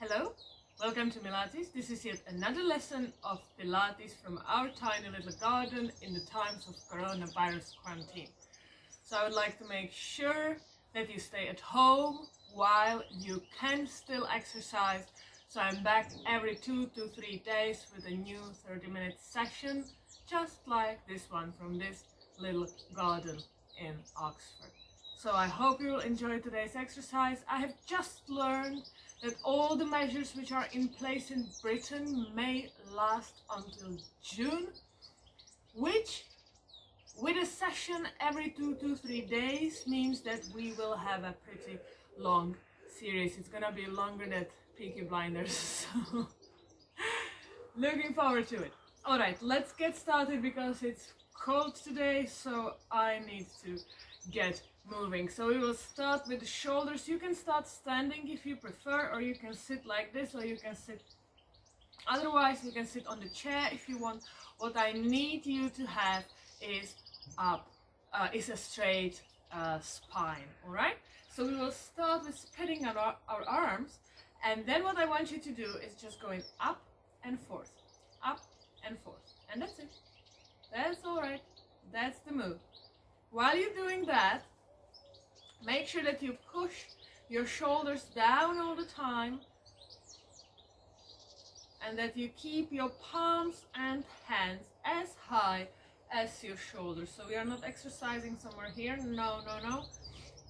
Hello, welcome to Pilates. This is yet another lesson of Pilates from our tiny little garden in the times of coronavirus quarantine. So I would like to make sure that you stay at home while you can still exercise. So I'm back every 2 to 3 days with a new 30-minute session, just like this one from this little garden in Oxford. So I hope you will enjoy today's exercise. I have just learned that all the measures which are in place in Britain may last until June, which with a session every 2 to 3 days means that we will have a pretty long series. It's gonna be longer than Peaky Blinders, so looking forward to it. Alright, let's get started because it's cold today, so I need to get moving. So we will start with the shoulders. You can start standing if you prefer, or you can sit like this, or you can sit otherwise you can sit on the chair if you want. What I need you to have is a straight spine. All right, so we will start with spreading our arms, and then what I want you to do is just going up and forth, and that's it. That's all right. That's the move. While you're doing that, make sure that you push your shoulders down all the time and that you keep your palms and hands as high as your shoulders. So we are not exercising somewhere here. No.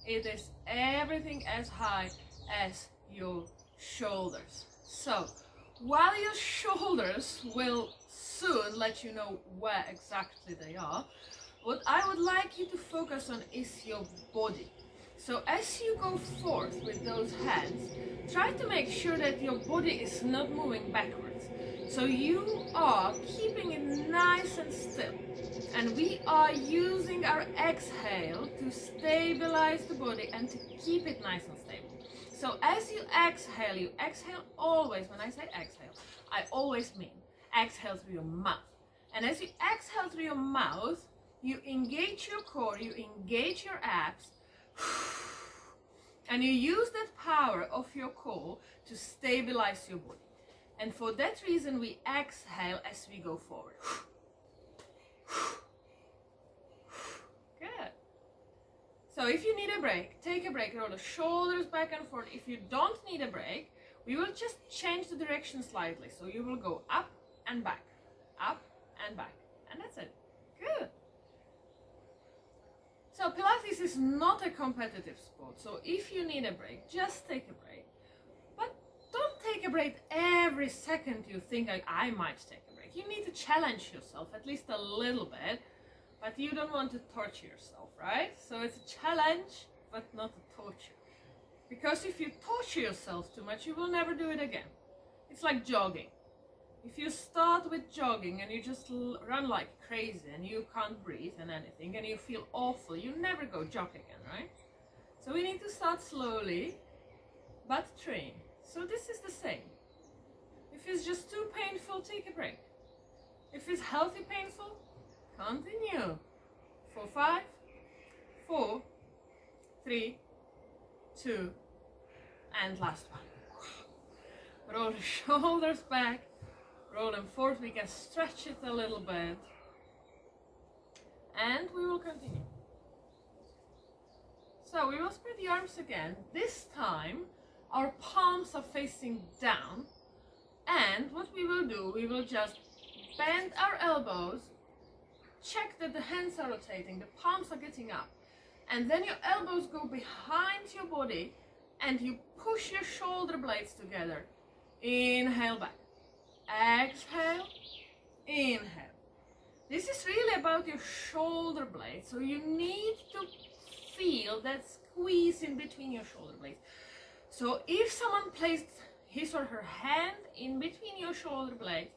It is everything as high as your shoulders. So while your shoulders will soon let you know where exactly they are, what I would like you to focus on is your body. So as you go forth with those hands, try to make sure that your body is not moving backwards. So you are keeping it nice and still. And we are using our exhale to stabilize the body and to keep it nice and stable. So as you exhale always. When I say exhale, I always mean exhale through your mouth. And as you exhale through your mouth, you engage your core, you engage your abs, and you use that power of your core to stabilize your body. And for that reason, we exhale as we go forward. Good. So if you need a break, take a break, roll the shoulders back and forth. If you don't need a break, we will just change the direction slightly. So you will go up and back, and that's it. Good. So Pilates is not a competitive sport, so if you need a break, just take a break. But don't take a break every second you think I might take a break. You need to challenge yourself at least a little bit, but you don't want to torture yourself, right? So it's a challenge, but not a torture. Because if you torture yourself too much, you will never do it again. It's like jogging. If you start with jogging and you just run like crazy and you can't breathe and anything and you feel awful, you never go jog again, right? So we need to start slowly, but train. So this is the same. If it's just too painful, take a break. If it's healthy painful, continue. 4, 5, 4, 3, 2, and last one. Roll the shoulders back. Roll them forward, we can stretch it a little bit, and we will continue. So we will spread the arms again. This time our palms are facing down, and what we will do, we will just bend our elbows, check that the hands are rotating, the palms are getting up, and then your elbows go behind your body and you push your shoulder blades together. Inhale back. Exhale, inhale. This is really about your shoulder blades, so you need to feel that squeeze in between your shoulder blades. So if someone placed his or her hand in between your shoulder blades,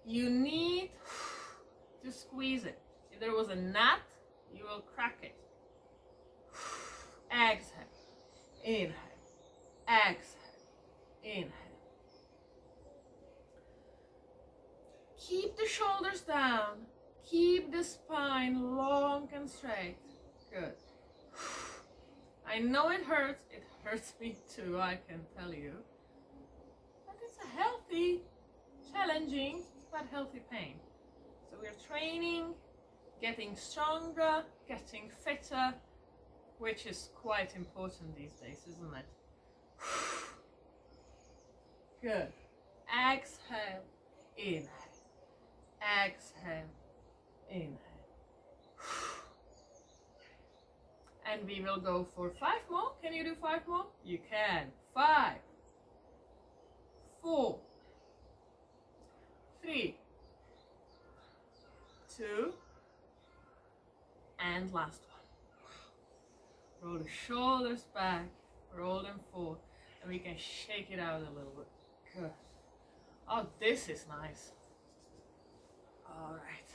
you need to squeeze it. If there was a nut, you will crack it. Exhale, inhale, exhale, inhale. Keep the shoulders down. Keep the spine long and straight. Good. I know it hurts. It hurts me too, I can tell you. But healthy, challenging, but healthy pain. So we're training, getting stronger, getting fitter, which is quite important these days, isn't it? Good. Exhale, inhale. Exhale, inhale. And we will go for 5 more. Can you do 5 more? You can. 5, 4, 3, 2, and last one. Roll the shoulders back, roll them forward, and we can shake it out a little bit. Good. Oh, this is nice. All right.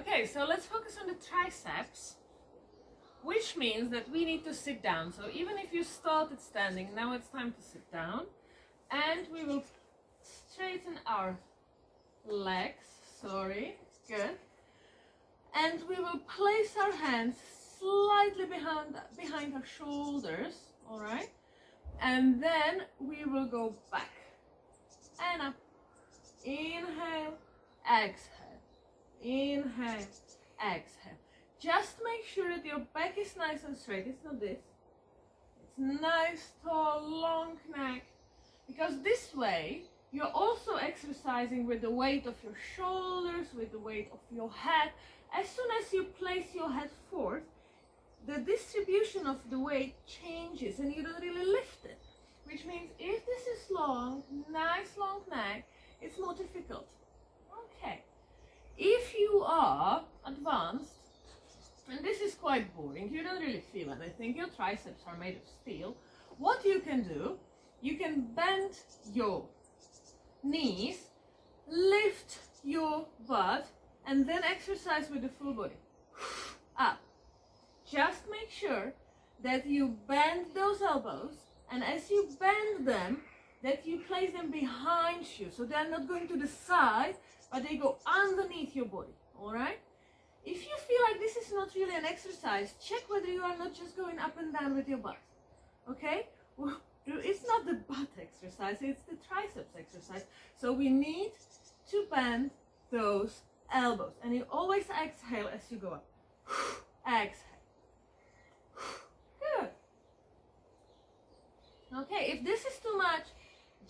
Okay, so let's focus on the triceps, which means that we need to sit down. So even if you started standing, now it's time to sit down, and we will straighten our legs. Sorry, good. And we will place our hands slightly behind our shoulders, all right? And then we will go back and up. Inhale, exhale. Inhale, exhale. Just make sure that your back is nice and straight. It's not this. It's nice, tall, long neck. Because this way, you're also exercising with the weight of your shoulders, with the weight of your head. As soon as you place your head forward, the distribution of the weight changes and you don't really lift it. Which means if this is long, nice long neck, it's more difficult. Okay. If you are advanced, and this is quite boring, you don't really feel anything, your triceps are made of steel, what you can do, you can bend your knees, lift your butt, and then exercise with the full body. Up. Just make sure that you bend those elbows, and as you bend them, that you place them behind you, so they're not going to the side, but they go underneath your body, all right? If you feel like this is not really an exercise, check whether you are not just going up and down with your butt, okay? Well, it's not the butt exercise, it's the triceps exercise. So we need to bend those elbows, and you always exhale as you go up. Exhale. Good. Okay, if this is too much,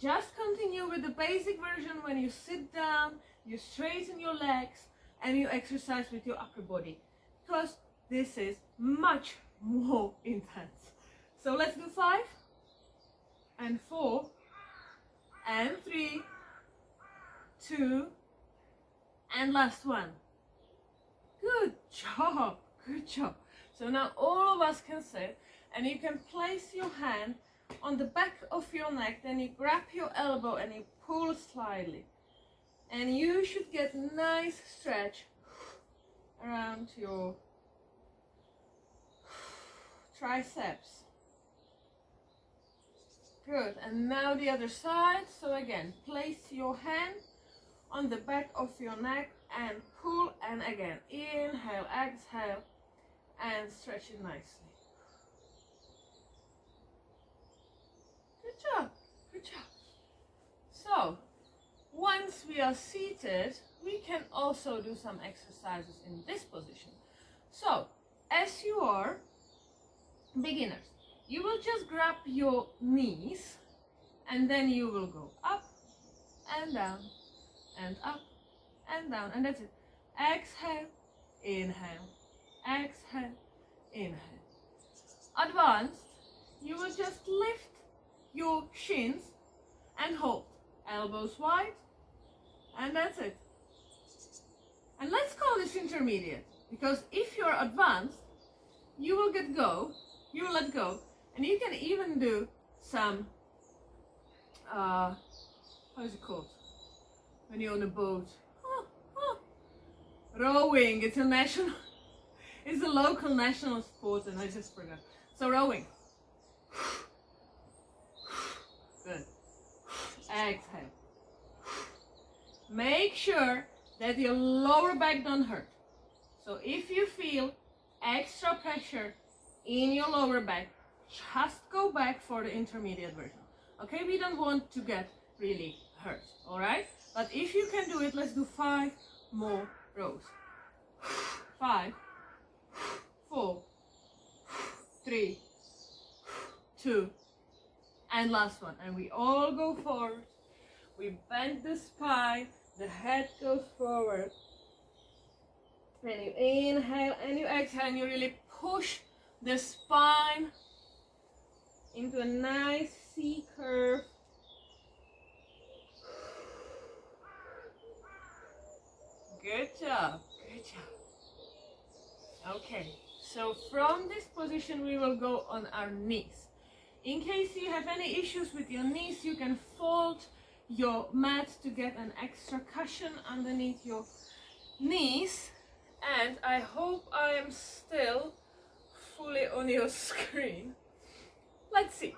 just continue with the basic version. When you sit down, you straighten your legs and you exercise with your upper body, because this is much more intense. So let's do 5 and 4 and 3, 2, and last one. Good job, good job. So now all of us can sit, and you can place your hand on the back of your neck, then you grab your elbow and you pull slightly. And you should get a nice stretch around your triceps. Good, and now the other side. So again, place your hand on the back of your neck and pull, and again, inhale, exhale, and stretch it nicely. Good job, good job. So, once we are seated, we can also do some exercises in this position. So, as you are beginners, you will just grab your knees, and then you will go up and down, and up and down, and that's it. Exhale, inhale, exhale, inhale. Advanced, you will just lift your shins and hold. Elbows wide, and that's it. And let's call this intermediate, because if you're advanced, you will let go, and you can even do some, how is it called? When you're on a boat. Rowing, it's a local national sport, and I just forgot. So rowing. Good. Exhale. Make sure that your lower back don't hurt. So if you feel extra pressure in your lower back, just go back for the intermediate version. Okay, we don't want to get really hurt, all right? But if you can do it, let's do 5 more rows. 5, 4, 3, 2, and last one. And we all go forward. We bend the spine, the head goes forward. And you inhale and you exhale and you really push the spine into a nice C curve. Good job, good job. Okay, so from this position we will go on our knees. In case you have any issues with your knees, you can fold your mat to get an extra cushion underneath your knees. And I hope I am still fully on your screen. Let's see.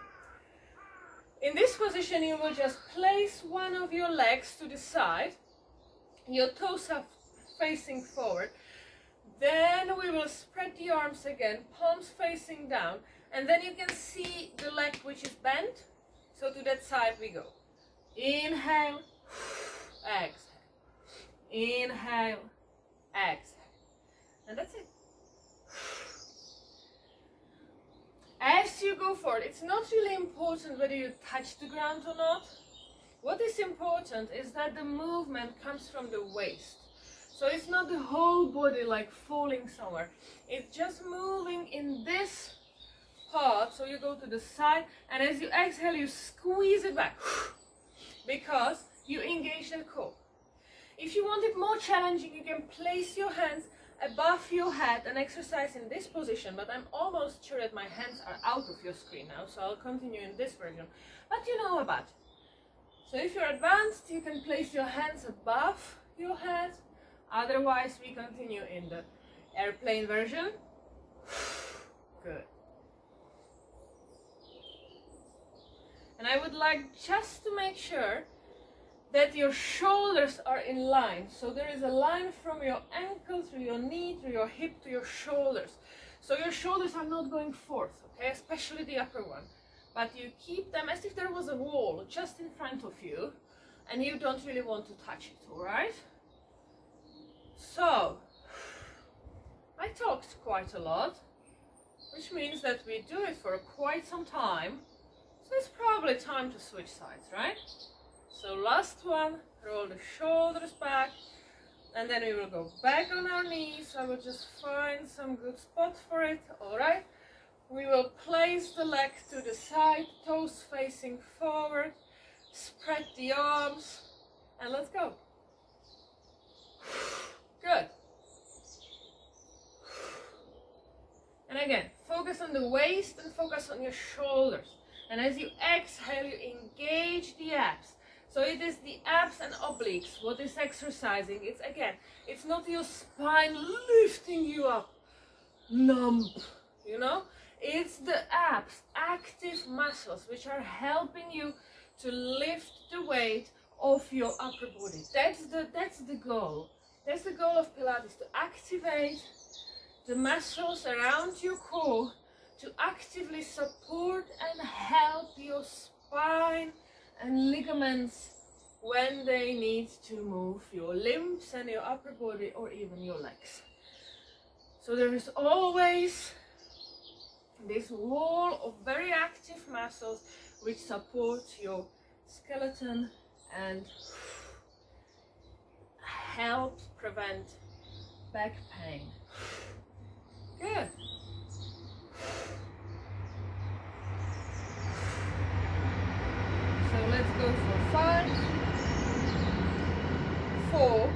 In this position you will just place one of your legs to the side. Your toes are facing forward. Then we will spread the arms again, palms facing down. And then you can see the leg which is bent. So to that side we go. Inhale, exhale. Inhale, exhale. And that's it. As you go forward, it's not really important whether you touch the ground or not. What is important is that the movement comes from the waist. So it's not the whole body like falling somewhere. It's just moving in this part. So you go to the side, and as you exhale, you squeeze it back because you engage the core. If you want it more challenging, you can place your hands above your head and exercise in this position, but I'm almost sure that my hands are out of your screen now, so I'll continue in this version. But you know about it. So if you're advanced, you can place your hands above your head. Otherwise, we continue in the airplane version. Good. And I would like just to make sure that your shoulders are in line. So there is a line from your ankle through your knee, through your hip to your shoulders. So your shoulders are not going forth, okay, especially the upper one. But you keep them as if there was a wall just in front of you and you don't really want to touch it, all right? So, I talked quite a lot, which means that we do it for quite some time. So it's probably time to switch sides, right? So last one, roll the shoulders back, and then we will go back on our knees. I will just find some good spot for it, all right? We will place the leg to the side, toes facing forward, spread the arms, and let's go. Good. And again, focus on the waist and focus on your shoulders. And as you exhale, you engage the abs. So it is the abs and obliques what is exercising. It's not your spine lifting you up, numb, you know? It's the abs, active muscles, which are helping you to lift the weight of your upper body. That's the goal. That's the goal of Pilates, to activate the muscles around your core, to actively support and help your spine and ligaments when they need to move your limbs and your upper body or even your legs. So there is always this wall of very active muscles which support your skeleton and help prevent back pain. Good. So let's go for 5, 4,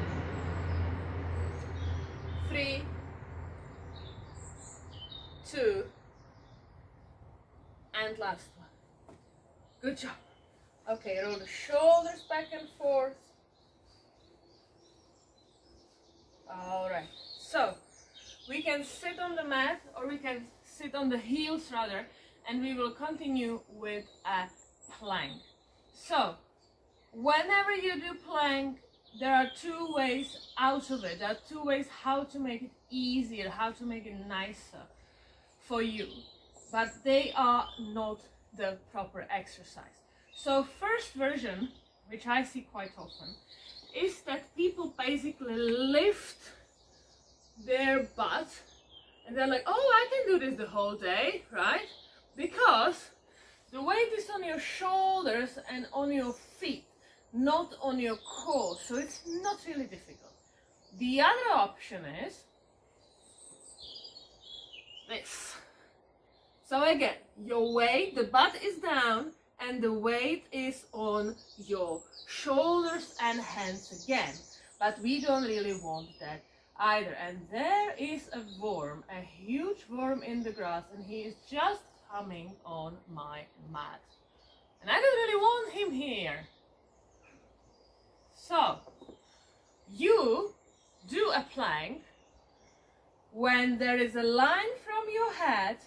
3, 2, and last one. Good job. Okay, roll the shoulders back and forth. All right, so we can sit on the mat, or we can sit on the heels rather, and we will continue with a plank. So whenever you do plank, there are 2 ways out of it. There are 2 ways how to make it easier, how to make it nicer for you, but they are not the proper exercise. So first version, which I see quite often, is that people basically lift their butt and they're like, oh, I can do this the whole day, right? Because the weight is on your shoulders and on your feet, not on your core, so it's not really difficult. The other option is this. So again, your weight, the butt is down and the weight is on your shoulders and hands again. But we don't really want that either. And there is a worm, a huge worm in the grass, and he is just coming on my mat. And I don't really want him here. So, you do a plank when there is a line from your head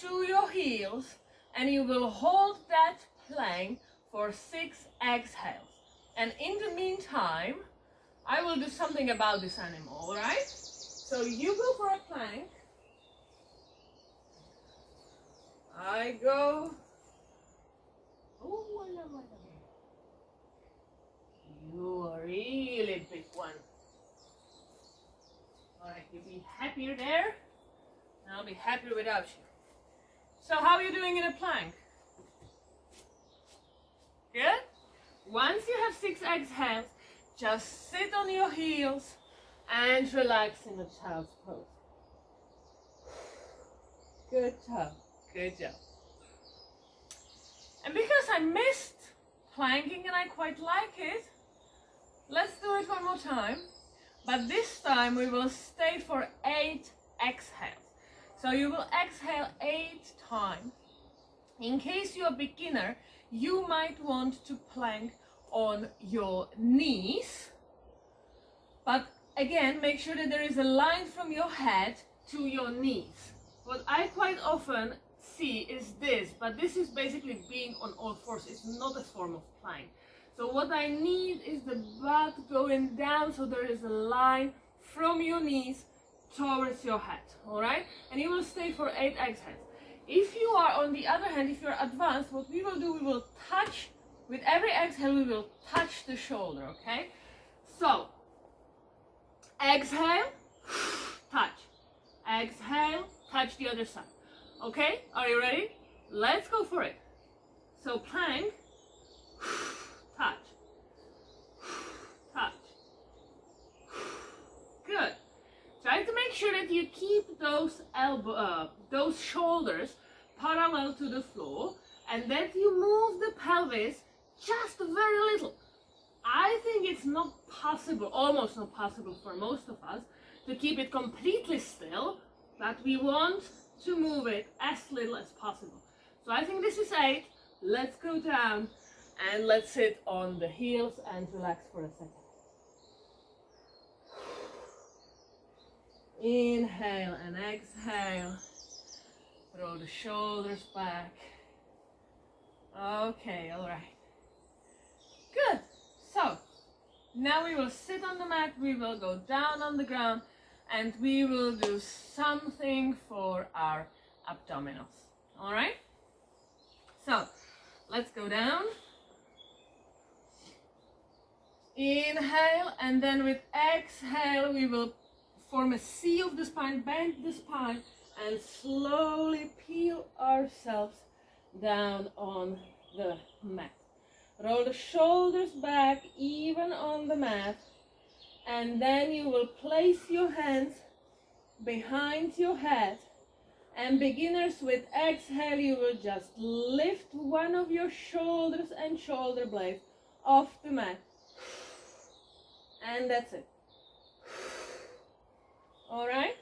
to your heels, and you will hold that plank for 6 exhales. And in the meantime, I will do something about this animal, alright? So you go for a plank. I go. Oh, you are a really big one. Alright, you'll be happier there, and I'll be happier without you. So how are you doing in a plank? Good? Once you have 6 exhales, just sit on your heels and relax in the child's pose. Good job. Good job. And because I missed planking and I quite like it, let's do it one more time. But this time we will stay for 8 exhales. So you will exhale 8 times. In case you're a beginner, you might want to plank on your knees. But again, make sure that there is a line from your head to your knees. What I quite often see is this, but this is basically being on all fours. It's not a form of plank. So what I need is the butt going down, so there is a line from your knees towards your head, all right? And you will stay for 8 exhales. If you are, on the other hand, if you're advanced, what we will do, we will touch, with every exhale, we will touch the shoulder, okay? So, exhale, touch. Exhale, touch the other side. Okay, are you ready? Let's go for it. So plank, touch, touch. Good. Try to make sure that you keep those those shoulders parallel to the floor, and that you move the pelvis just very little. I think it's not possible, almost not possible for most of us, to keep it completely still, but we want to move it as little as possible. So I think this is 8. Let's go down and let's sit on the heels and relax for a second. Inhale and exhale. Throw the shoulders back. Okay, all right. Good. So now we will sit on the mat, we will go down on the ground, and we will do something for our abdominals. All right? So let's go down. Inhale, and then with exhale, we will form a C of the spine, bend the spine, and slowly peel ourselves down on the mat. Roll the shoulders back, even on the mat, and then you will place your hands behind your head. And beginners, with exhale, you will just lift one of your shoulders and shoulder blades off the mat. And that's it. All right?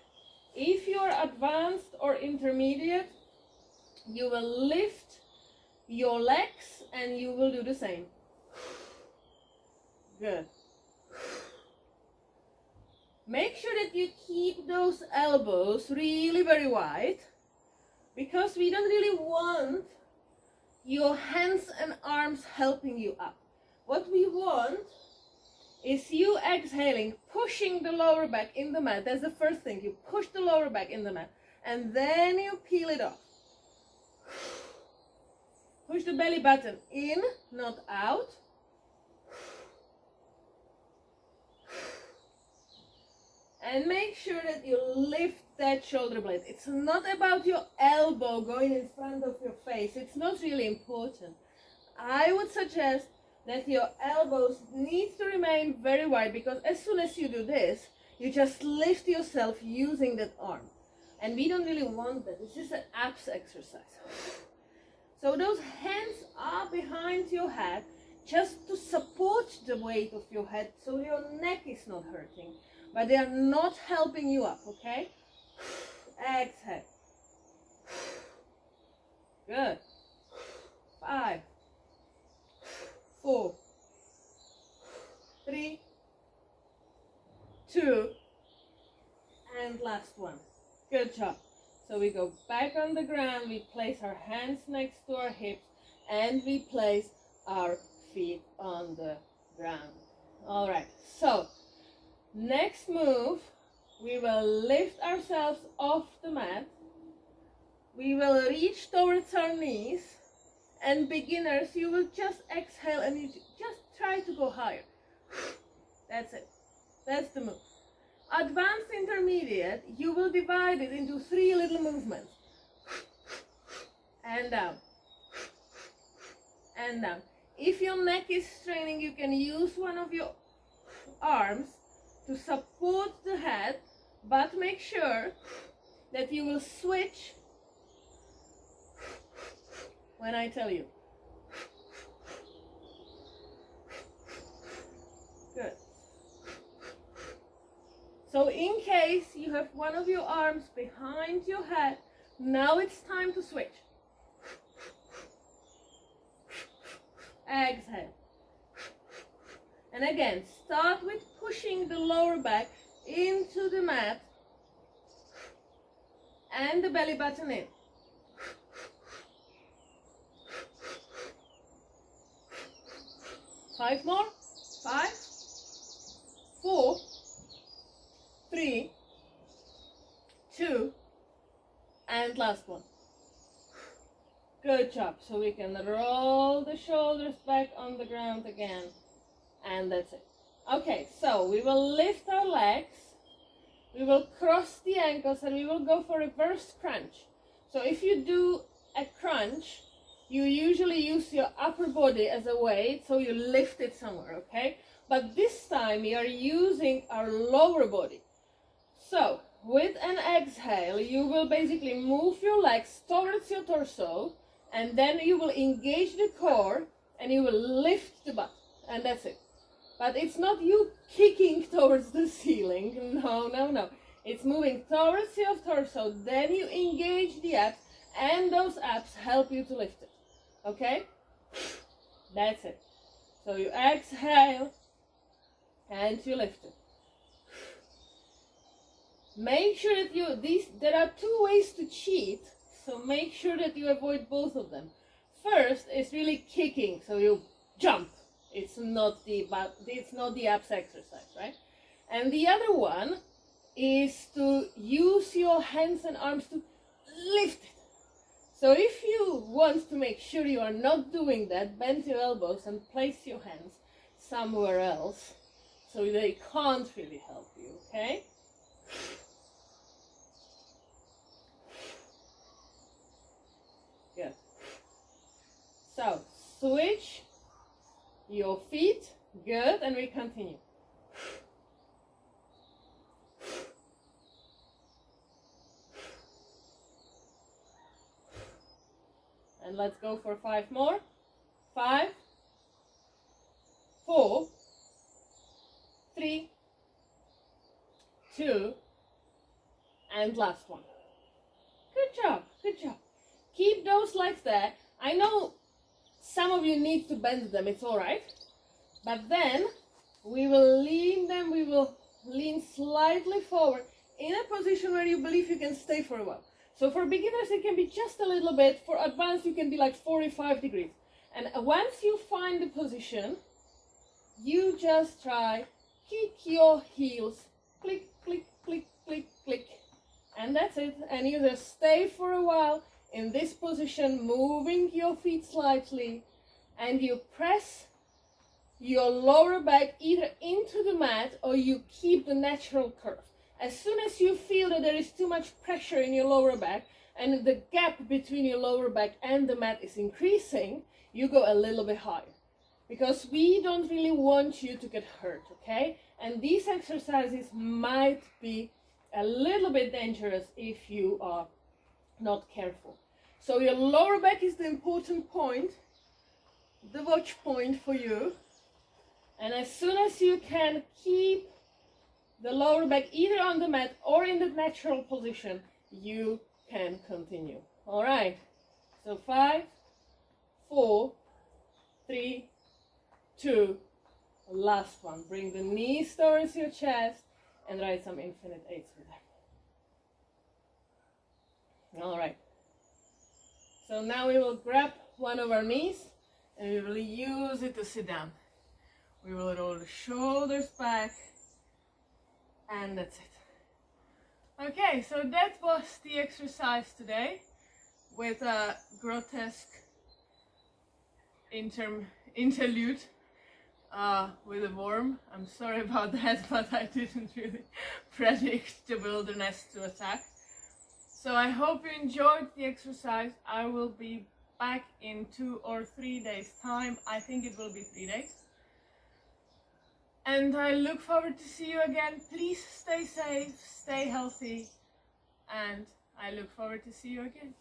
If you're advanced or intermediate, you will lift your legs and you will do the same. Good. Make sure that you keep those elbows really very wide, because we don't really want your hands and arms helping you up. What we want is you exhaling, pushing the lower back in the mat. That's the first thing. You push the lower back in the mat, and then you peel it off. Push the belly button in, not out. And make sure that you lift that shoulder blade. It's not about your elbow going in front of your face. It's not really important. I would suggest that your elbows need to remain very wide, because as soon as you do this, you just lift yourself using that arm. And we don't really want that. This is an abs exercise. So those hands are behind your head just to support the weight of your head so your neck is not hurting. But they are not helping you up, okay? Exhale. Good. 5, 4, 3, 2, and last one. Good job. So we go back on the ground, we place our hands next to our hips, and we place our feet on the ground. All right, so next move, we will lift ourselves off the mat. We will reach towards our knees, and beginners, you will just exhale and you just try to go higher. That's it. That's the move. Advanced intermediate, you will divide it into 3 little movements. And down. And down. If your neck is straining, you can use one of your arms to support the head, but make sure that you will switch when I tell you. Good. So in case you have one of your arms behind your head, now it's time to switch. Exhale. And again, start with pushing the lower back into the mat and the belly button in. Five more. 5, 4, 3, 2, and last one. Good job. So we can roll the shoulders back on the ground again, and that's it. Okay, so we will lift our legs, we will cross the ankles, and we will go for reverse crunch. So if you do a crunch, you usually use your upper body as a weight, so you lift it somewhere, okay? But this time we are using our lower body. So with an exhale, you will basically move your legs towards your torso, and then you will engage the core and you will lift the butt, and that's it. But it's not you kicking towards the ceiling. No, no, no. It's moving towards your torso, then you engage the abs, and those abs help you to lift it. Okay? That's it. So you exhale and you lift it. Make sure that there are 2 ways to cheat, so make sure that you avoid both of them. First is really kicking, so you jump. It's not the abs exercise, right? And the other one is to use your hands and arms to lift it. So if you want to make sure you are not doing that, bend your elbows and place your hands somewhere else so they can't really help you, okay? Good. So switch your feet, good, and we continue. And let's go for 5 more. 5, 4, 3, 2, and last one. Good job, good job. Keep those legs there. I know some of you need to bend them, it's all right. But then we will lean them, we will lean slightly forward in a position where you believe you can stay for a while. So for beginners, it can be just a little bit. For advanced, you can be like 45 degrees. And once you find the position, you just try, kick your heels, click, click, click, click, click. And that's it. And you just stay for a while in this position, moving your feet slightly. And you press your lower back either into the mat or you keep the natural curve. As soon as you feel that there is too much pressure in your lower back and the gap between your lower back and the mat is increasing, you go a little bit higher. Because we don't really want you to get hurt, okay? And these exercises might be a little bit dangerous if you are not careful. So your lower back is the important point, the watch point for you. And as soon as you can keep the lower back either on the mat or in the natural position, you can continue. All right. So 5, 4, 3, 2, last one. Bring the knees towards your chest and write some infinite eights with them. All right. So now we will grab one of our knees and we will use it to sit down. We will roll the shoulders back and that's it. Okay, so that was the exercise today with a grotesque interlude with a worm. I'm sorry about that, but I didn't really predict the wilderness to attack. So I hope you enjoyed the exercise. I will be back in 2 or 3 days time. I think it will be 3 days. And I look forward to see you again. Please stay safe, stay healthy, and I look forward to see you again.